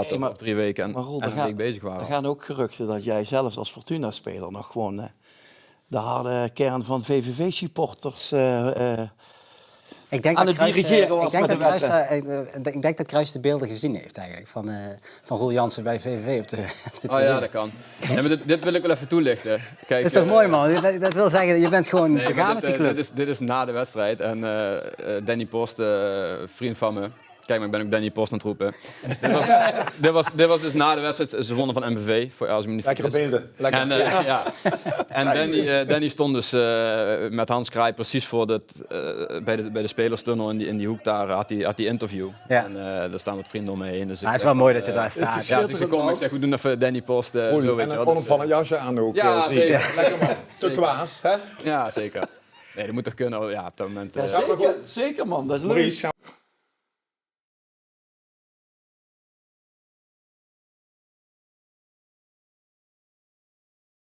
of 3 weken en een week bezig waren. Er gaan ook geruchten dat jij zelfs als Fortuna-speler nog gewoon de harde kern van VVV-supporters aan het dirigeren was met de wedstrijd. Ik denk dat Kruis de beelden gezien heeft eigenlijk van Roel Jansen bij VVV op de Oh ja, dat kan. Ja, maar dit wil ik wel even toelichten. Kijk, dat is toch mooi, man? Dat wil zeggen, je bent gewoon begaan met die club. Dit is na de wedstrijd en Danny Post, vriend van me. Kijk, maar ik ben ook Danny Post aan het roepen. dit was dus na de wedstrijd. Ze wonnen van MVV. Als ik me niet lekkere beelden. Lekker. En Danny stond dus met Hans Kraai precies voor bij de spelerstunnel in die hoek. Daar had hij interview. Ja. En daar staan wat vrienden omheen. Dus het is wel mooi dat je daar staat. Ja, dus ik kom ik zeg, we doen even Danny Post. En een onopvallend jasje aan de hoek. Ja, zeker. Lekker man. Turquoise, hè? Ja, zeker. Nee, dat moet toch kunnen. Ja, op dat moment. Zeker man, dat is leuk. Maurice,